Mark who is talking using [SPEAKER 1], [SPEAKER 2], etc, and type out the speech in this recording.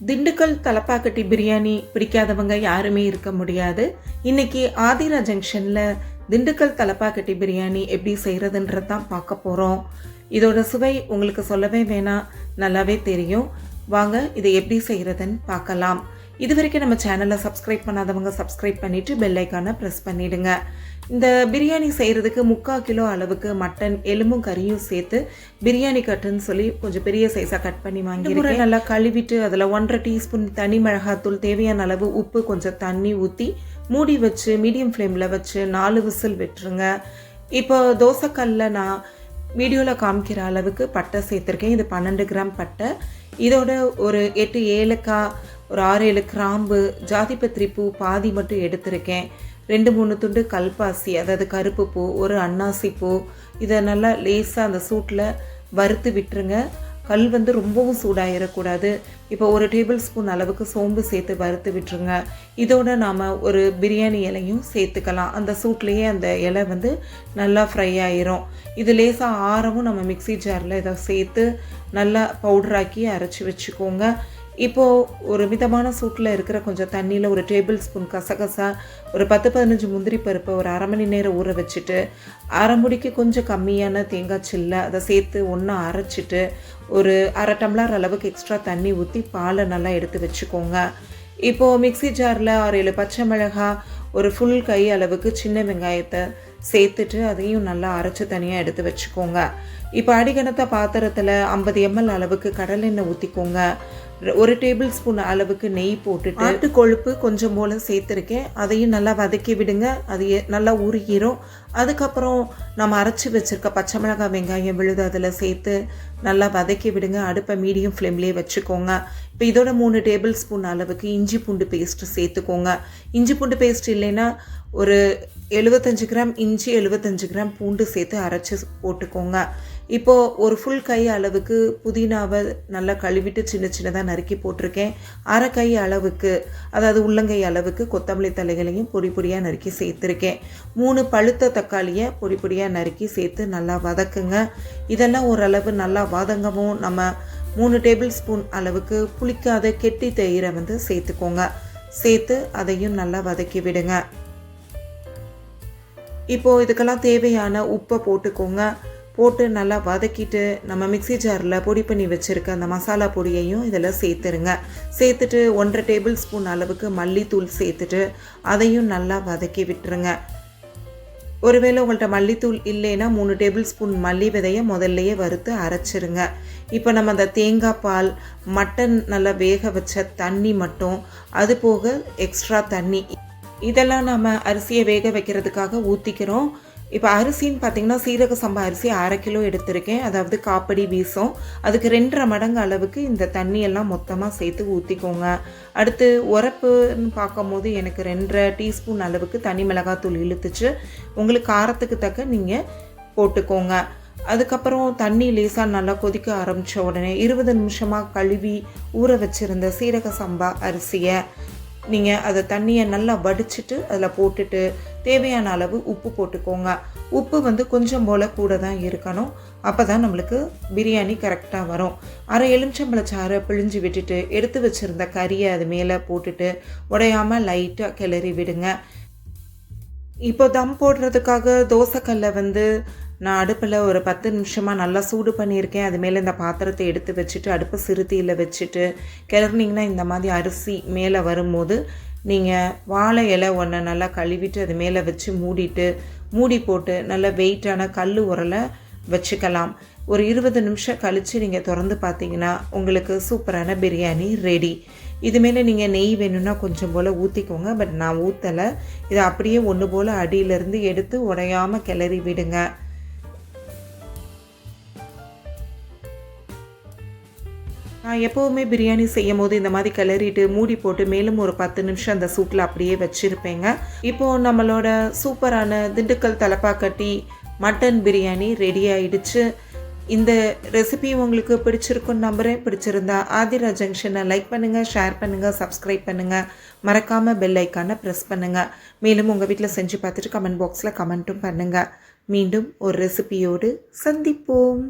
[SPEAKER 1] திண்டுக்கல் தலப்பாக்கட்டி பிரியாணி பிடிக்காதவங்க யாருமே இருக்க முடியாது. இன்னைக்கு ஆதிரா ஜங்ஷனில் திண்டுக்கல் தலப்பாக்கட்டி பிரியாணி எப்படி செய்கிறதுன்றது தான் பார்க்க போகிறோம். இதோட சுவை உங்களுக்கு சொல்லவே வேணாம், நல்லாவே தெரியும். வாங்க இதை எப்படி செய்கிறதுன்னு பார்க்கலாம். இது வரைக்கும் நம்ம சேனலை சப்ஸ்கிரைப் பண்ணாதவங்க சப்ஸ்கிரைப் பண்ணிவிட்டு பெல் ஐக்கானை ப்ரெஸ் பண்ணிவிடுங்க. இந்த பிரியாணி செய்கிறதுக்கு 3/4 கிலோ அளவுக்கு மட்டன் எலும்பும் கறியும் சேர்த்து பிரியாணி கட்டுன்னு சொல்லி கொஞ்சம் பெரிய சைஸாக கட் பண்ணி வாங்கியிருக்கேன். நல்லா கழுவிட்டு அதில் 1.5 டீஸ்பூன் தனி மிளகாத்தூள், தேவையான அளவு உப்பு, கொஞ்சம் தண்ணி ஊற்றி மூடி வச்சு மீடியம் ஃப்ளேமில் வச்சு 4 விசில் விட்டுருங்க. இப்போ தோசைக்கல்லில் நான் வீடியோவில் காமிக்கிற அளவுக்கு பட்டை சேர்த்துருக்கேன். இது 12 கிராம் பட்டை. இதோட ஒரு 8 ஏலக்காய், ஒரு 6-7 கிராம்பு, ஜாதிபத்திரி பூ பாதி மட்டும் எடுத்திருக்கேன். 2-3 துண்டு கல்பாசி, அதாவது கருப்பு பூ, ஒரு அன்னாசி பூ. இதை நல்லா லேசாக அந்த சூட்டில் வறுத்து விட்டுருங்க. கல் ரொம்பவும் சூடாகிடக்கூடாது. இப்போ 1 டேபிள் ஸ்பூன் அளவுக்கு சோம்பு சேர்த்து வறுத்து விட்டுருங்க. இதோட நாம் ஒரு பிரியாணி இலையும் சேர்த்துக்கலாம். அந்த சூட்லேயே அந்த இலை நல்லா ஃப்ரை ஆயிரும். இது லேசாக ஆரவும் நம்ம மிக்சி ஜாரில் இதை சேர்த்து நல்லா பவுடராக்கி அரைச்சி வச்சுக்கோங்க. இப்போது ஒரு மிதமான சூட்டில் இருக்கிற கொஞ்சம் தண்ணியில் 1 டேபிள் ஸ்பூன் கசகசா, ஒரு 10-15 முந்திரி பருப்பை ஒரு அரை மணி நேரம் ஊற வச்சுட்டு, அரை முடிக்கு கொஞ்சம் கம்மியான தேங்காய் சில்லை அதை சேர்த்து ஒன்றா அரைச்சிட்டு, ஒரு அரை டம்ளர் அளவுக்கு எக்ஸ்ட்ரா தண்ணி ஊற்றி பாலை நல்லா எடுத்து வச்சுக்கோங்க. இப்போது மிக்சி ஜாரில் 6-7 பச்சை மிளகாய், ஒரு ஃபுல் கை அளவுக்கு சின்ன வெங்காயத்தை சேர்த்துட்டு அதையும் நல்லா அரைச்சி தனியாக எடுத்து வச்சுக்கோங்க. இப்போ அடிகனத்த பாத்திரத்தில் 50 ml அளவுக்கு கடலெண்ணெய் ஊற்றிக்கோங்க. 1 டேபிள் ஸ்பூன் அளவுக்கு நெய் போட்டுட்டு ஆட்டு கொழுப்பு கொஞ்சம் போல் சேர்த்துருக்கேன். அதையும் நல்லா வதக்கி விடுங்க. அது நல்லா உருகிரும். அதுக்கப்புறம் நம்ம அரைச்சி வச்சுருக்க பச்சை மிளகாய், வெங்காயம் விழுது அதில் சேர்த்து நல்லா வதக்கி விடுங்க. அடுப்பை மீடியம் ஃப்ளேம்லேயே வச்சுக்கோங்க. இப்போ இதோட 3 டேபிள் ஸ்பூன் அளவுக்கு இஞ்சி பூண்டு பேஸ்ட்டு சேர்த்துக்கோங்க. இஞ்சி பூண்டு பேஸ்ட் இல்லைன்னா ஒரு 75 கிராம் இஞ்சி, 75 கிராம் பூண்டு சேர்த்து அரைச்சி போட்டுக்கோங்க. இப்போது ஒரு ஃபுல் கை அளவுக்கு புதினாவை நல்லா கழுவிட்டு சின்ன சின்னதாக நறுக்கி போட்டிருக்கேன். அரை கை அளவுக்கு, அதாவது உள்ளங்கை அளவுக்கு கொத்தமல்லி தலைகளையும் பொடி பொடியாக நறுக்கி சேர்த்துருக்கேன். 3 பழுத்த தக்காளியை பொடி பொடியாக நறுக்கி சேர்த்து நல்லா வதக்குங்க. இதெல்லாம் ஓரளவு நல்லா வதங்கவும் நம்ம 3 டேபிள் ஸ்பூன் அளவுக்கு புளிக்காத கெட்டி தயிரை சேர்த்துக்கோங்க. சேர்த்து அதையும் நல்லா வதக்கி விடுங்க. இப்போது இதுக்கெல்லாம் தேவையான உப்பை போட்டுக்கோங்க. போட்டு நல்லா வதக்கிட்டு நம்ம மிக்சி ஜாரில் பொடி பண்ணி வச்சுருக்க அந்த மசாலா பொடியையும் இதில் சேர்த்துருங்க. சேர்த்துட்டு 1.5 டேபிள் ஸ்பூன் அளவுக்கு மல்லித்தூள் சேர்த்துட்டு அதையும் நல்லா வதக்கி விட்டுருங்க. ஒருவேளை உங்கள்கிட்ட மல்லித்தூள் இல்லைன்னா 3 டேபிள் ஸ்பூன் மல்லி விதையை முதல்லையே வறுத்து அரைச்சிருங்க. இப்போ நம்ம அந்த தேங்காய் பால், மட்டன் நல்லா வேக வச்ச தண்ணி மட்டும், அது போக எக்ஸ்ட்ரா தண்ணி, இதெல்லாம் நம்ம அரிசியை வேக வைக்கிறதுக்காக ஊற்றிக்கிறோம். இப்போ அரிசின்னு பார்த்திங்கன்னா சீரக சம்பா அரிசி 1/2 கிலோ எடுத்திருக்கேன். அதாவது காப்படி வீசும். அதுக்கு 2.5 மடங்கு அளவுக்கு இந்த தண்ணியெல்லாம் மொத்தமாக சேர்த்து ஊற்றிக்கோங்க. அடுத்து உரப்புன்னு பார்க்கும்போது எனக்கு 2.5 டீஸ்பூன் அளவுக்கு தனி மிளகாத்தூள் இழுத்துச்சு. உங்களுக்கு காரத்துக்கு தக்க நீங்கள் போட்டுக்கோங்க. அதுக்கப்புறம் தண்ணி லேசாக நல்லா கொதிக்க ஆரம்பித்த உடனே 20 நிமிஷமாக கழுவி ஊற வச்சுருந்த சீரக சம்பா அரிசியை நீங்கள் அதை தண்ணியை நல்லா வடிச்சிட்டு அதில் போட்டுட்டு தேவையான அளவு உப்பு போட்டுக்கோங்க. உப்பு கொஞ்சம் போல் கூட தான் இருக்கணும். அப்போ தான் நம்மளுக்கு பிரியாணி கரெக்டாக வரும். அரை எலுமிச்சம்பழச்சாறை பிழிஞ்சு விட்டுட்டு எடுத்து வச்சுருந்த கறியை அது மேலே போட்டுட்டு உடையாமல் லைட்டாக கிளறி விடுங்க. இப்போ தம் போடுறதுக்காக தோசைக்கல்லை நான் அடுப்பில் ஒரு 10 நிமிஷமாக நல்லா சூடு பண்ணியிருக்கேன். அது மேலே இந்த பாத்திரத்தை எடுத்து வச்சுட்டு அடுப்பை சிறுத்தியில் வச்சுட்டு கிளறினீங்கன்னா இந்த மாதிரி அரிசி மேலே வரும்போது நீங்கள் வாழை இலை ஒன்று நல்லா கழுவிட்டு அது மேலே வச்சு மூடி போட்டு நல்லா வெயிட்டான கல் உரலை வச்சுக்கலாம். ஒரு 20 நிமிஷம் கழித்து நீங்கள் திறந்து பார்த்தீங்கன்னா உங்களுக்கு சூப்பரான பிரியாணி ரெடி. இது மேலே நீங்கள் நெய் வேணும்னா கொஞ்சம் போல் ஊற்றிக்கோங்க. பட் நான் ஊற்றலை. இதை அப்படியே ஒன்று போல் அடியிலேருந்து எடுத்து உடையாமல் கிளறி விடுங்க. நான் எப்போவுமே பிரியாணி செய்யும் போது இந்த மாதிரி கிளறிட்டு மூடி போட்டு மேலும் ஒரு 10 நிமிஷம் அந்த சூட்டில் அப்படியே வச்சுருப்பேங்க. இப்போது நம்மளோட சூப்பரான திண்டுக்கல் தலப்பாக்கட்டி மட்டன் பிரியாணி ரெடி ஆயிடுச்சு. இந்த ரெசிபி உங்களுக்கு பிடிச்சிருக்குன்னு நம்புகிறேன். பிடிச்சிருந்தா ஆதிரா ஜங்ஷனை லைக் பண்ணுங்கள், ஷேர் பண்ணுங்கள், சப்ஸ்கிரைப் பண்ணுங்கள். மறக்காமல் பெல் ஐக்கானை ப்ரெஸ் பண்ணுங்கள். மேலும் உங்கள் வீட்டில் செஞ்சு பார்த்துட்டு கமெண்ட் பாக்ஸில் கமெண்ட்டும் பண்ணுங்கள். மீண்டும் ஒரு ரெசிபியோடு சந்திப்போம்.